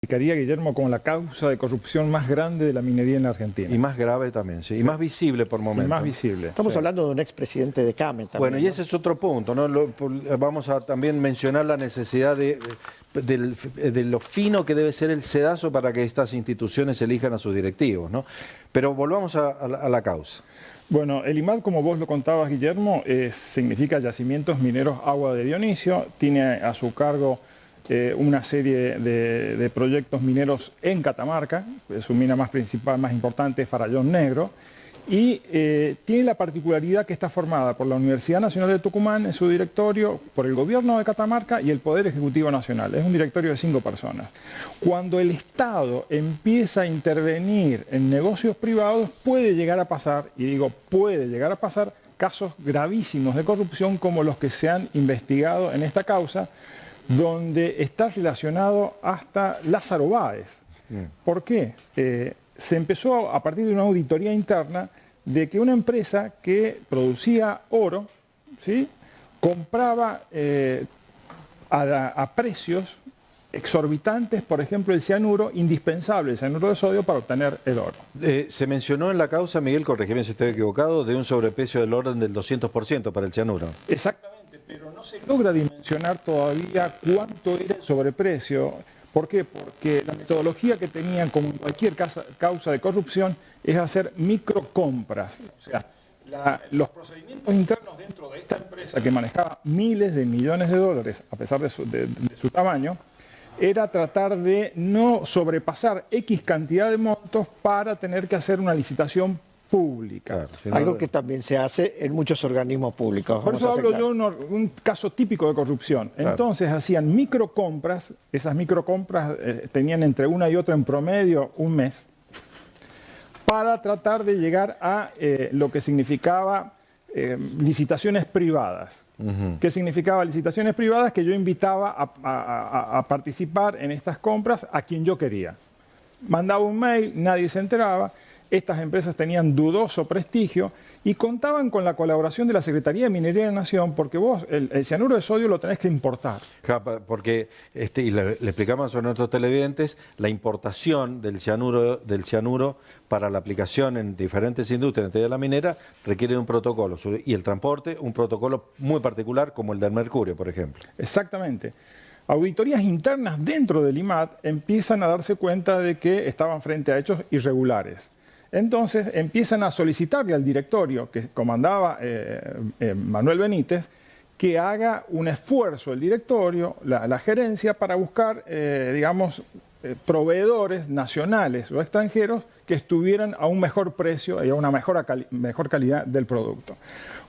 Clasificaría, Guillermo, como la causa de corrupción más grande de la minería en la Argentina. Y más grave también, sí. Y más visible por momentos. Y más visible. Estamos hablando de un expresidente de CAME también. Bueno, y ese es otro punto, ¿no? Vamos a también mencionar la necesidad de lo fino que debe ser el sedazo para que estas instituciones elijan a sus directivos, ¿no? Pero volvamos a la causa. Bueno, el IMAD, como vos lo contabas, Guillermo, significa Yacimientos Mineros Agua de Dionisio. Tiene a su cargo una serie de proyectos mineros en Catamarca. Su mina más principal, más importante es Farallón Negro. Y tiene la particularidad que está formada por la Universidad Nacional de Tucumán en su directorio, por el gobierno de Catamarca y el Poder Ejecutivo Nacional. Es un directorio de 5 personas. Cuando el Estado empieza a intervenir en negocios privados, puede llegar a pasar, y digo puede llegar a pasar, casos gravísimos de corrupción como los que se han investigado en esta causa, donde está relacionado hasta Lázaro Báez. ¿Por qué? Se empezó a partir de una auditoría interna de que una empresa que producía oro, ¿sí?, compraba a precios exorbitantes, por ejemplo, el cianuro, indispensable, el cianuro de sodio para obtener el oro. Se mencionó en la causa, Miguel, corregime si estoy equivocado, de un sobreprecio del orden del 200% para el cianuro. Exactamente, pero no se logra dimensionar todavía cuánto era el sobreprecio. ¿Por qué? Porque la metodología que tenían, como en cualquier causa de corrupción, es hacer microcompras. O sea, los procedimientos internos dentro de esta empresa, que manejaba miles de millones de dólares, a pesar de su tamaño, era tratar de no sobrepasar X cantidad de montos para tener que hacer una licitación pública. Claro, Algo que también se hace en muchos organismos públicos. Por eso hablo yo de un caso típico de corrupción. Claro. Entonces hacían microcompras, esas microcompras tenían entre una y otra en promedio un mes, para tratar de llegar a lo que significaba licitaciones privadas. ¿Qué significaba licitaciones privadas? Que yo invitaba a participar en estas compras a quien yo quería. Mandaba un mail, nadie se enteraba. Estas empresas tenían dudoso prestigio y contaban con la colaboración de la Secretaría de Minería de la Nación, porque vos el cianuro de sodio lo tenés que importar. Porque, y le explicamos a nuestros televidentes, la importación del cianuro para la aplicación en diferentes industrias de la minera requiere un protocolo, y el transporte un protocolo muy particular como el del mercurio, por ejemplo. Exactamente. Auditorías internas dentro del IMAD empiezan a darse cuenta de que estaban frente a hechos irregulares. Entonces empiezan a solicitarle al directorio que comandaba Manuel Benítez que haga un esfuerzo el directorio, la gerencia, para buscar, proveedores nacionales o extranjeros que estuvieran a un mejor precio y a una mejor calidad del producto.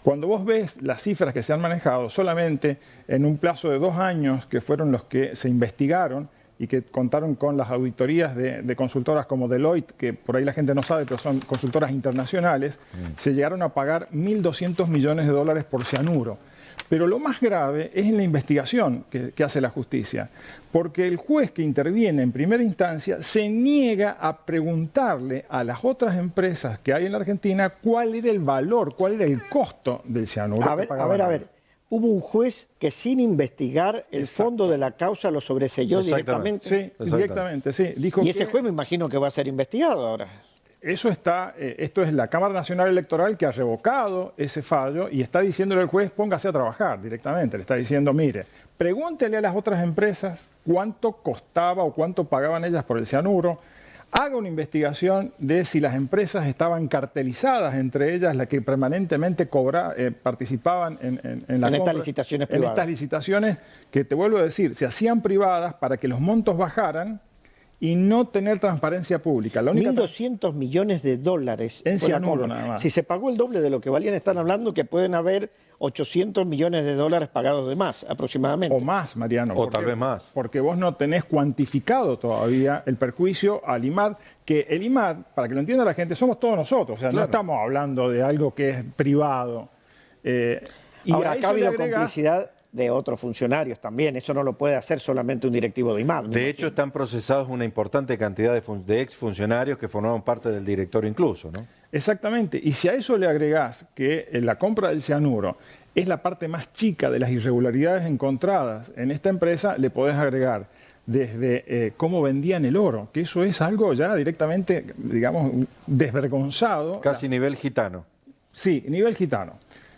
Cuando vos ves las cifras que se han manejado solamente en un plazo de 2 años, que fueron los que se investigaron, y que contaron con las auditorías de consultoras como Deloitte, que por ahí la gente no sabe, pero son consultoras internacionales, se llegaron a pagar 1.200 millones de dólares por cianuro. Pero lo más grave es en la investigación que hace la justicia, porque el juez que interviene en primera instancia se niega a preguntarle a las otras empresas que hay en la Argentina cuál era el valor, cuál era el costo del cianuro. A ver. Hubo un juez que sin investigar el fondo de la causa lo sobreseyó directamente. Sí, directamente, sí. Dijo y ese juez me imagino que va a ser investigado ahora. Eso está, esto es la Cámara Nacional Electoral que ha revocado ese fallo y está diciéndole al juez, póngase a trabajar directamente. Le está diciendo, mire, pregúntele a las otras empresas cuánto costaba o cuánto pagaban ellas por el cianuro. Haga una investigación de si las empresas estaban cartelizadas entre ellas, las que permanentemente participaban en estas licitaciones privadas. En estas licitaciones que, te vuelvo a decir, se hacían privadas para que los montos bajaran y no tener transparencia pública. 1.200 millones de dólares en cianuro nada más. Si se pagó el doble de lo que valían, están hablando que pueden haber 800 millones de dólares pagados de más, aproximadamente. O más, Mariano. O tal vez más. Porque vos no tenés cuantificado todavía el perjuicio al IMAD, que el IMAD, para que lo entienda la gente, somos todos nosotros. O sea, no estamos hablando de algo que es privado. Y ahora, acá ha habido complicidad de otros funcionarios también. Eso no lo puede hacer solamente un directivo de IMAD. De hecho, están procesados una importante cantidad de exfuncionarios que formaban parte del directorio incluso, ¿no? Exactamente. Y si a eso le agregás que la compra del cianuro es la parte más chica de las irregularidades encontradas en esta empresa, le podés agregar desde cómo vendían el oro, que eso es algo ya directamente, digamos, desvergonzado. Casi nivel gitano. Sí, nivel gitano.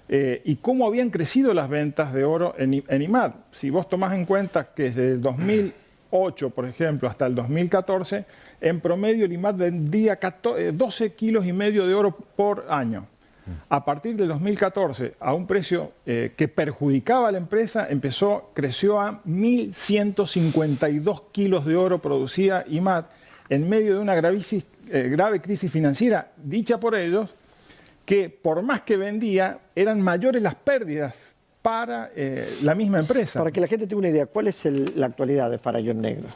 Y cómo habían crecido las ventas de oro en IMAD. Si vos tomás en cuenta que desde el 2008, por ejemplo, hasta el 2014, en promedio el IMAD vendía 12,5 kilos de oro por año. A partir del 2014, a un precio que perjudicaba a la empresa, creció a 1.152 kilos de oro producía IMAD en medio de una grave crisis financiera, dicha por ellos, que por más que vendía, eran mayores las pérdidas para la misma empresa. Para que la gente tenga una idea, ¿cuál es la actualidad de Farallón Negro?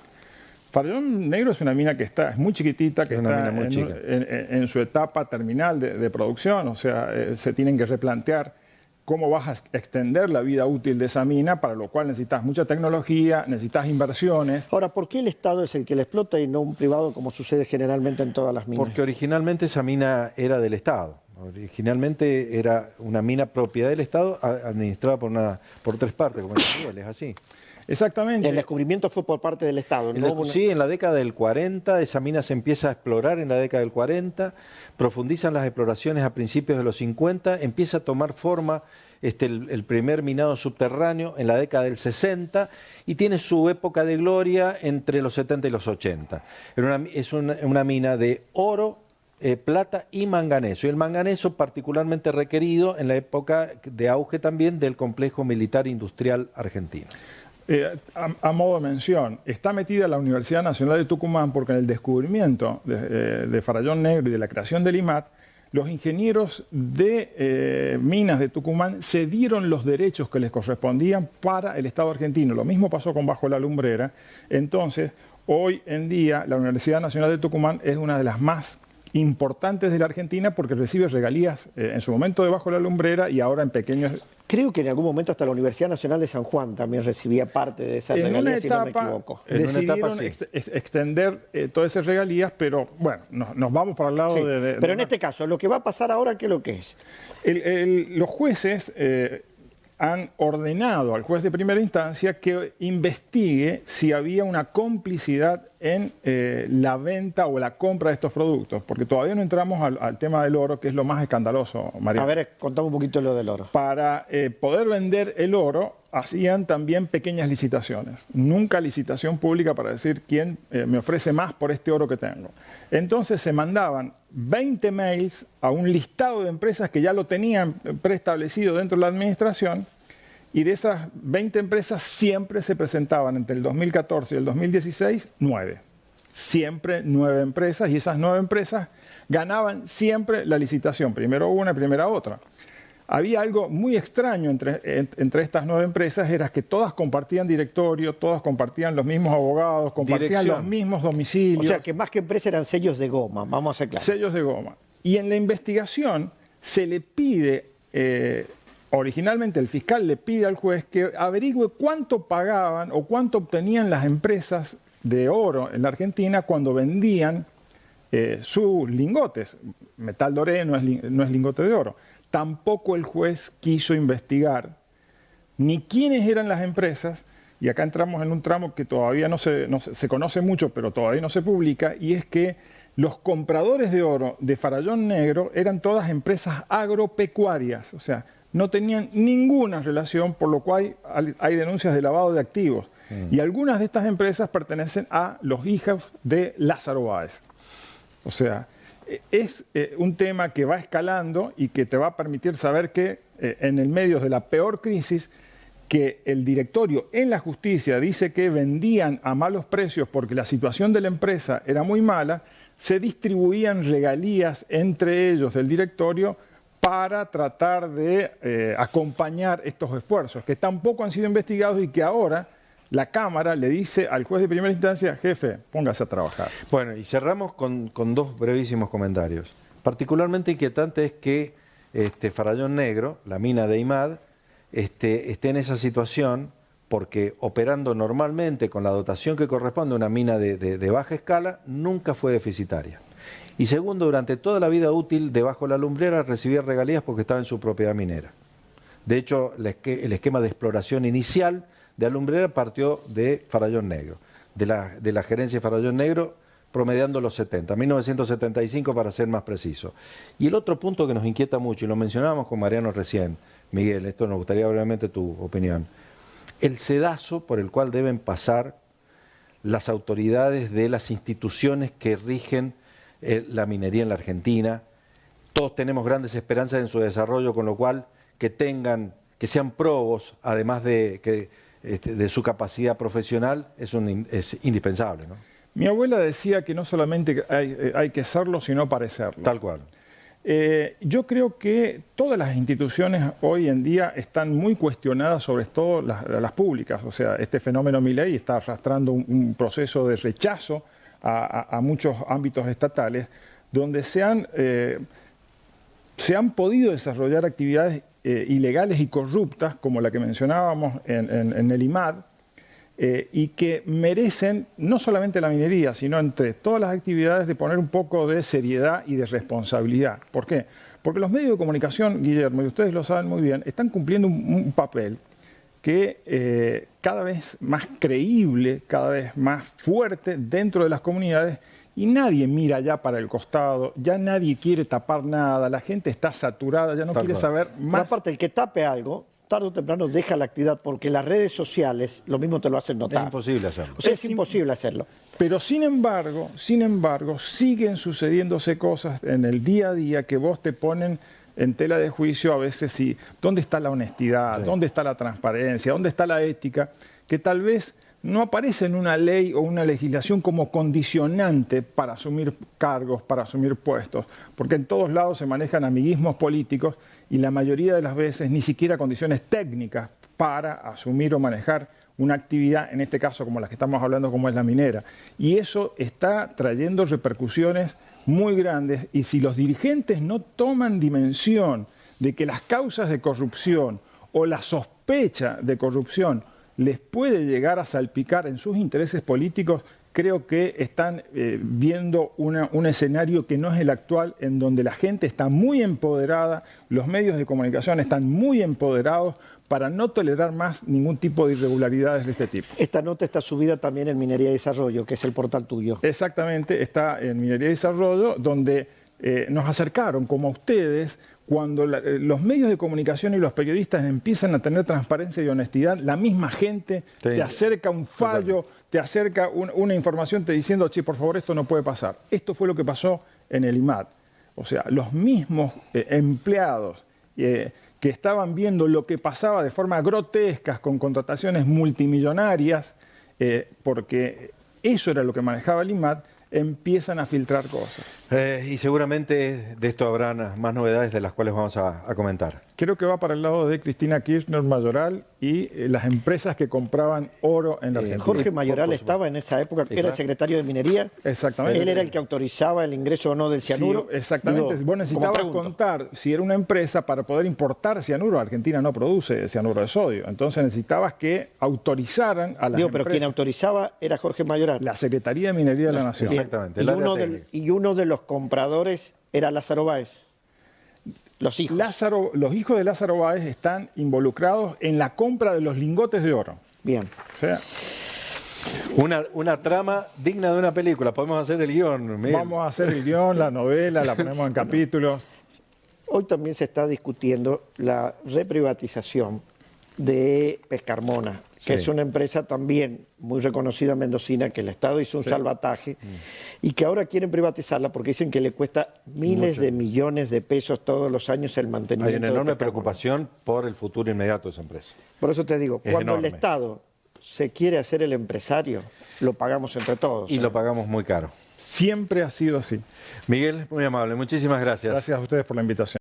Farallón Negro es una mina que es muy chiquitita, que está en su etapa terminal de producción, o sea, se tienen que replantear cómo vas a extender la vida útil de esa mina, para lo cual necesitas mucha tecnología, necesitas inversiones. Ahora, ¿por qué el Estado es el que la explota y no un privado, como sucede generalmente en todas las minas? Porque originalmente esa mina era del Estado. Originalmente era una mina propiedad del Estado, administrada por tres partes, como es así. Exactamente. El descubrimiento fue por parte del Estado. Sí, en la década del 40, esa mina se empieza a explorar en la década del 40, profundizan las exploraciones a principios de los 50, empieza a tomar forma el primer minado subterráneo en la década del 60 y tiene su época de gloria entre los 70 y los 80. Es una mina de oro, plata y manganeso. Y el manganeso particularmente requerido en la época de auge también del complejo militar industrial argentino. A modo de mención, está metida la Universidad Nacional de Tucumán porque en el descubrimiento de Farallón Negro y de la creación del IMAD, los ingenieros de minas de Tucumán cedieron los derechos que les correspondían para el Estado argentino. Lo mismo pasó con Bajo la Lumbrera. Entonces, hoy en día, la Universidad Nacional de Tucumán es una de las más importantes de la Argentina porque recibe regalías en su momento de Bajo la Lumbrera y ahora en pequeños... Creo que en algún momento hasta la Universidad Nacional de San Juan también recibía parte de esas regalías, si no me equivoco. Decidieron extender todas esas regalías, pero bueno, nos vamos para el lado Pero en este caso, lo que va a pasar ahora, ¿qué es lo que es? Los jueces han ordenado al juez de primera instancia que investigue si había una complicidad en la venta o la compra de estos productos, porque todavía no entramos al tema del oro, que es lo más escandaloso, María. A ver, contame un poquito lo del oro. Para poder vender el oro, hacían también pequeñas licitaciones. Nunca licitación pública para decir quién me ofrece más por este oro que tengo. Entonces se mandaban 20 mails a un listado de empresas que ya lo tenían preestablecido dentro de la administración, y de esas 20 empresas siempre se presentaban entre el 2014 y el 2016 9. Siempre 9 empresas, y esas 9 empresas ganaban siempre la licitación, primero una, primero otra. Había algo muy extraño entre estas 9 empresas, era que todas compartían directorio, todas compartían los mismos abogados, compartían los mismos domicilios. O sea, que más que empresa eran sellos de goma, vamos a ser claros. Sellos de goma. Y en la investigación se le pide, originalmente el fiscal le pide al juez que averigüe cuánto pagaban o cuánto obtenían las empresas de oro en la Argentina cuando vendían sus lingotes. Metal doré no es lingote de oro. Tampoco el juez quiso investigar ni quiénes eran las empresas, y acá entramos en un tramo que todavía se conoce mucho, pero todavía no se publica, y es que los compradores de oro de Farallón Negro eran todas empresas agropecuarias, o sea, no tenían ninguna relación, por lo cual hay denuncias de lavado de activos. Y algunas de estas empresas pertenecen a los hijos de Lázaro Báez. O sea, es un tema que va escalando y que te va a permitir saber que en el medio de la peor crisis, que el directorio en la justicia dice que vendían a malos precios porque la situación de la empresa era muy mala, se distribuían regalías entre ellos del directorio para tratar de acompañar estos esfuerzos, que tampoco han sido investigados y que ahora la Cámara le dice al juez de primera instancia: jefe, póngase a trabajar. Bueno, y cerramos con dos brevísimos comentarios. Particularmente inquietante es que Farallón Negro, la mina de IMAD, esté en esa situación porque operando normalmente con la dotación que corresponde a una mina de baja escala, nunca fue deficitaria. Y segundo, durante toda la vida útil de Bajo la Lumbrera recibía regalías porque estaba en su propiedad minera. De hecho, el esquema de exploración inicial de Alumbrera partió de Farallón Negro. de la gerencia de Farallón Negro, promediando los 70, 1975 para ser más preciso. Y el otro punto que nos inquieta mucho, y lo mencionábamos con Mariano recién, Miguel, esto nos gustaría brevemente tu opinión, el sedazo por el cual deben pasar las autoridades de las instituciones que rigen la minería en la Argentina. Todos tenemos grandes esperanzas en su desarrollo, con lo cual que sean probos, además de su capacidad profesional, es indispensable, ¿no? Mi abuela decía que no solamente hay que serlo, sino parecerlo. Tal cual. Yo creo que todas las instituciones hoy en día están muy cuestionadas, sobre todo las públicas. O sea, este fenómeno Milei está arrastrando un proceso de rechazo a muchos ámbitos estatales, donde se han podido desarrollar actividades ilegales y corruptas, como la que mencionábamos en el IMAD, y que merecen no solamente la minería, sino entre todas las actividades de poner un poco de seriedad y de responsabilidad. ¿Por qué? Porque los medios de comunicación, Guillermo, y ustedes lo saben muy bien, están cumpliendo un papel que cada vez más creíble, cada vez más fuerte dentro de las comunidades, y nadie mira ya para el costado, ya nadie quiere tapar nada, la gente está saturada, ya no quiere saber más. Pero aparte, el que tape algo, tarde o temprano deja la actividad, porque las redes sociales lo mismo te lo hacen notar. Es imposible hacerlo. O sea, es imposible hacerlo. Pero sin embargo, siguen sucediéndose cosas en el día a día que vos te ponen en tela de juicio a veces. ¿Dónde está la honestidad? Sí. ¿Dónde está la transparencia? ¿Dónde está la ética? Que tal vez no aparece en una ley o una legislación como condicionante para asumir cargos, para asumir puestos, porque en todos lados se manejan amiguismos políticos y la mayoría de las veces ni siquiera condiciones técnicas para asumir o manejar una actividad, en este caso como la que estamos hablando, como es la minera. Y eso está trayendo repercusiones muy grandes, y si los dirigentes no toman dimensión de que las causas de corrupción o la sospecha de corrupción les puede llegar a salpicar en sus intereses políticos, creo que están viendo un escenario que no es el actual, en donde la gente está muy empoderada, los medios de comunicación están muy empoderados para no tolerar más ningún tipo de irregularidades de este tipo. Esta nota está subida también en Minería y Desarrollo, que es el portal tuyo. Exactamente, está en Minería y Desarrollo, donde nos acercaron, como a ustedes, cuando los medios de comunicación y los periodistas empiezan a tener transparencia y honestidad, la misma gente te acerca un fallo, te acerca una información te diciendo, che, por favor, esto no puede pasar. Esto fue lo que pasó en el IMAD. O sea, los mismos empleados que estaban viendo lo que pasaba de forma grotesca con contrataciones multimillonarias, porque eso era lo que manejaba el IMAD, empiezan a filtrar cosas. Y seguramente de esto habrán más novedades de las cuales vamos a comentar. Creo que va para el lado de Cristina Kirchner Mayoral y las empresas que compraban oro en la Argentina. Jorge Mayoral estaba en esa época, era secretario de Minería. Exactamente. Él era el que autorizaba el ingreso o no del cianuro. Sí, exactamente. Vos necesitabas contar si era una empresa para poder importar cianuro. Argentina no produce cianuro de sodio. Entonces necesitabas que autorizaran a las empresas. Pero quien autorizaba era Jorge Mayoral. La Secretaría de Minería de la Nación. Exactamente. Y uno de los compradores era Lázaro Báez. Los hijos. Los hijos de Lázaro Báez están involucrados en la compra de los lingotes de oro. Bien. O sea, una trama digna de una película. Podemos hacer el guión. Miguel. Vamos a hacer el guión, la novela, la ponemos en capítulos. Hoy también se está discutiendo la reprivatización de Pescarmona, que es una empresa también muy reconocida mendocina, que el Estado hizo un salvataje y que ahora quieren privatizarla porque dicen que le cuesta miles de millones de pesos todos los años el mantenimiento. Hay una enorme preocupación por el futuro inmediato de esa empresa. Por eso te digo, cuando el Estado se quiere hacer el empresario, lo pagamos entre todos. Y lo pagamos muy caro. Siempre ha sido así. Miguel, muy amable, muchísimas gracias. Gracias a ustedes por la invitación.